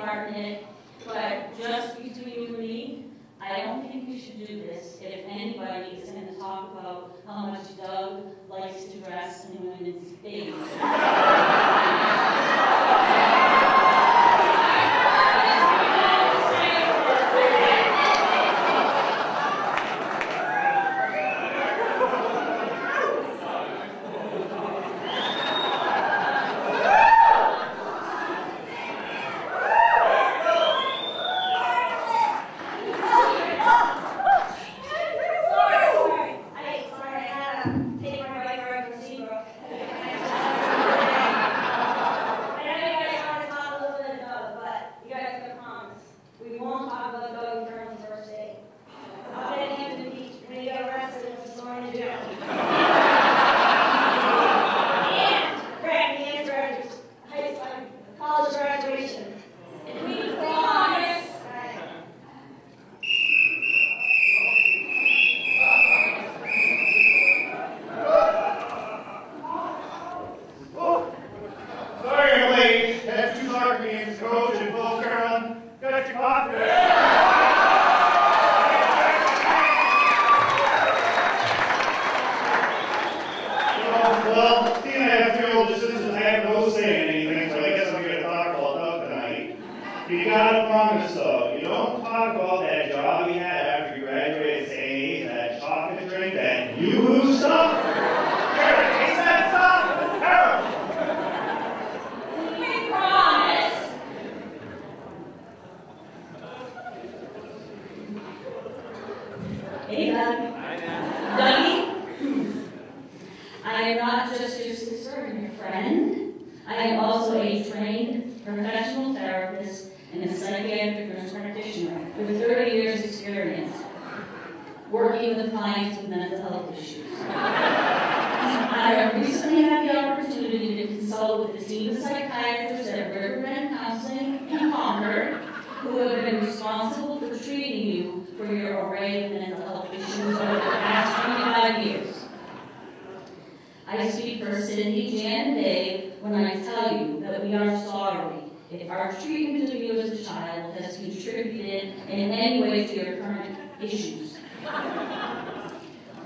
part in it, but just between you and me, I don't think we should do this if anybody is going to talk about how much Doug likes to dress in women's things.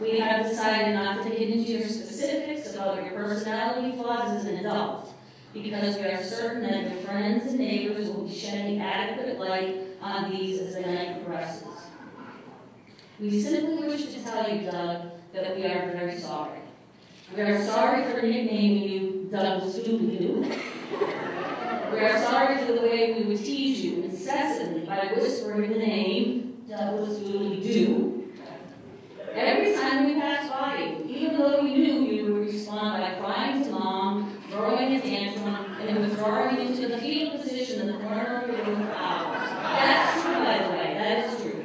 We have decided not to get into your specifics about your personality flaws as an adult, because we are certain that your friends and neighbors will be shedding adequate light on these as the night progresses. We simply wish to tell you, Doug, that we are very sorry. We are sorry for nicknaming you Doug Scooby-Doo. We are sorry for the way we would tease you incessantly by whispering the name Doug Scooby-Doo every time we passed by you, even though we knew you would respond by crying to Mom, throwing a tantrum, and withdrawing into the fetal position in the corner of your room for hours. That's true, by the way. That is true.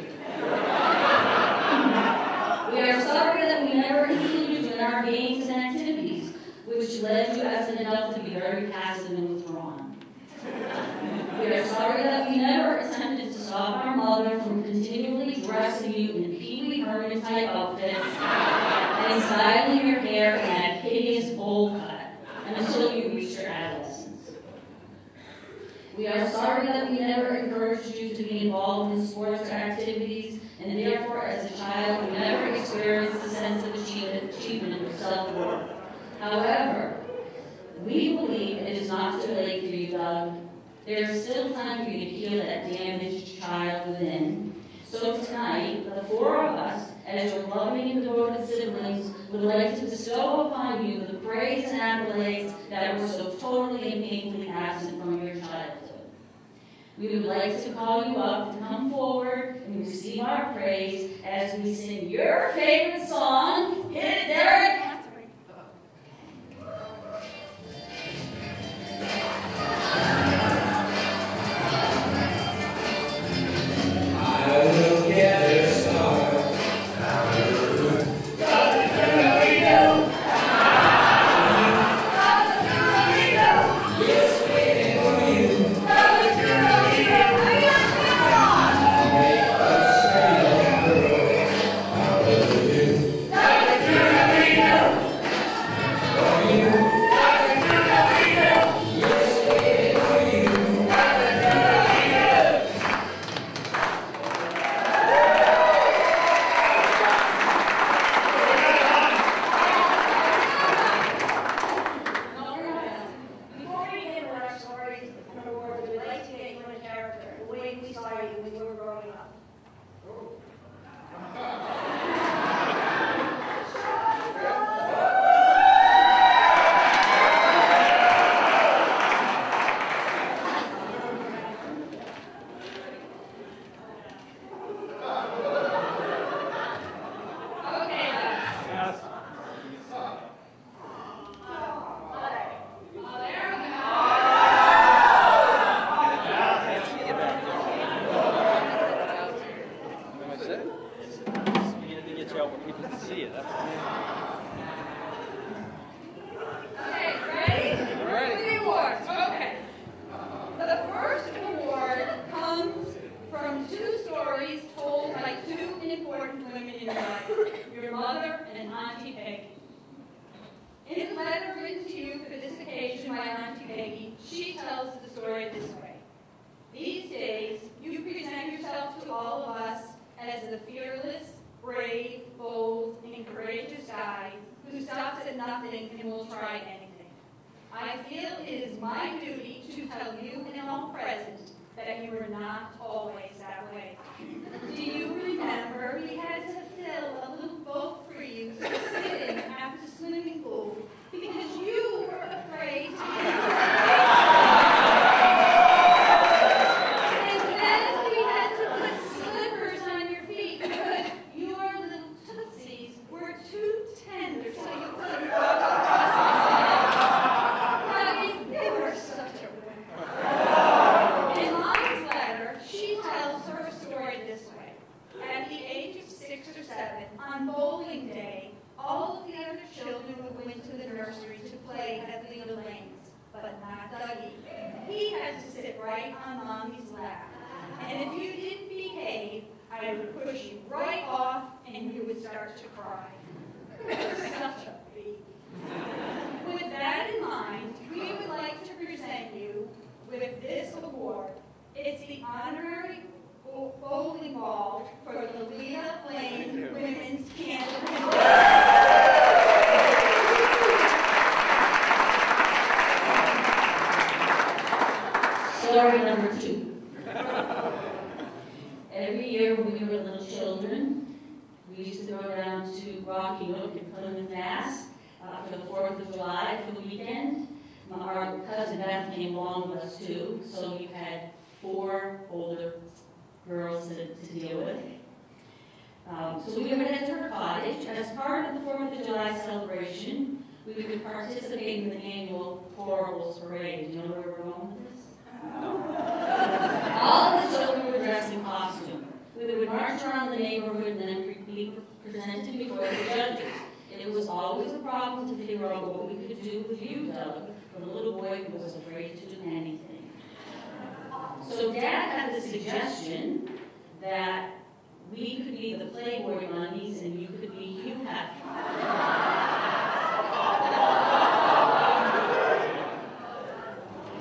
We are sorry that we never included you in our games and activities, which led you as an adult to be very passive and withdrawn. We are sorry that we never attempted to stop our mother from continually dressing you in Pee-wee Herman-type outfits and styling your hair in that hideous bowl cut until you reached your adolescence. We are sorry that we never encouraged you to be involved in sports or activities, and therefore, as a child, you never experienced a sense of achievement or self-worth. However, we believe it is not too late for you, Doug. There is still time for you to heal that damaged child within. So tonight, the four of us, as your loving and devoted siblings, would like to bestow upon you the praise and accolades that were so totally and painfully absent from your childhood. We would like to call you up to come forward and receive our praise as we sing your favorite song, Hit It, Derek! Hallelujah. written to you for this occasion by Auntie Peggy. She tells the story this way. These days, you present yourself to all of us as the fearless, brave, bold, and courageous guy who stops at nothing and will try anything. I feel it is my duty to tell you and all present that you are not always that way. Do you remember we had to fill a little boat for you to sit in at the swimming pool because you were afraid to get and then we had to put slippers on your feet because your little tootsies were too tender so you couldn't walk across the sand. They were such a wimp. In Mom's letter, she tells her story this way. At the age of 6 or 7, on bowling day, all of the other children would go into the nursery to play at Lena Lane's, but not Dougie. He had to sit right on Mommy's lap. And if you didn't behave, I would push you right off and you would start to cry. Such a beat. With that in mind, we would like to present you with this award. It's the honorary bowling ball for the Lena Lane Women's Cancer. Story number 2. Every year when we were little children, we used to go down to Rocky Oak and Plymouth, Mass. For the 4th of July for the weekend. Our cousin Beth came along with us too, so we had 4 older girls to deal with. So we would head to her cottage. As part of the 4th of July celebration, we would participate in the annual Horribles Parade. Do you know where we're going with this? All of the children were dressed in costume. We would march around the neighborhood and then be presented before the judges. It was always a problem to figure out what we could do with you, Doug, for the little boy who was afraid to do anything. So Dad had the suggestion that we could be the Playboy bunnies and you could be Hugh Hefner.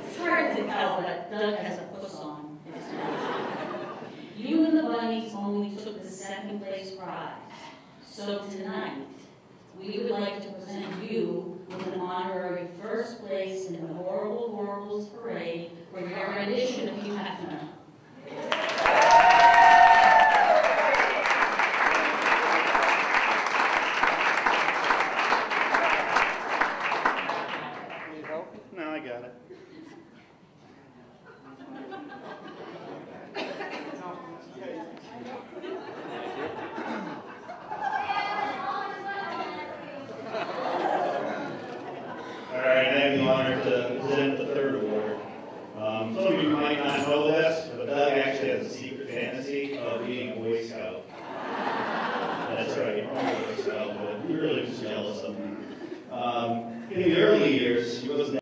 It's hard to tell that Doug has a puss on his face. You and the bunnies only took the 2nd place prize. So tonight, we would like to present you with an honorary 1st place in the Horribles Parade for your rendition of Hugh Hefner. Need help? No, I got it. Alright, I have the honor to present the 3rd award. Some of you might not know this, but Doug actually has a secret fantasy of being a Boy Scout. That's right, you're a Boy Scout, but you're really just jealous of him. In the early years,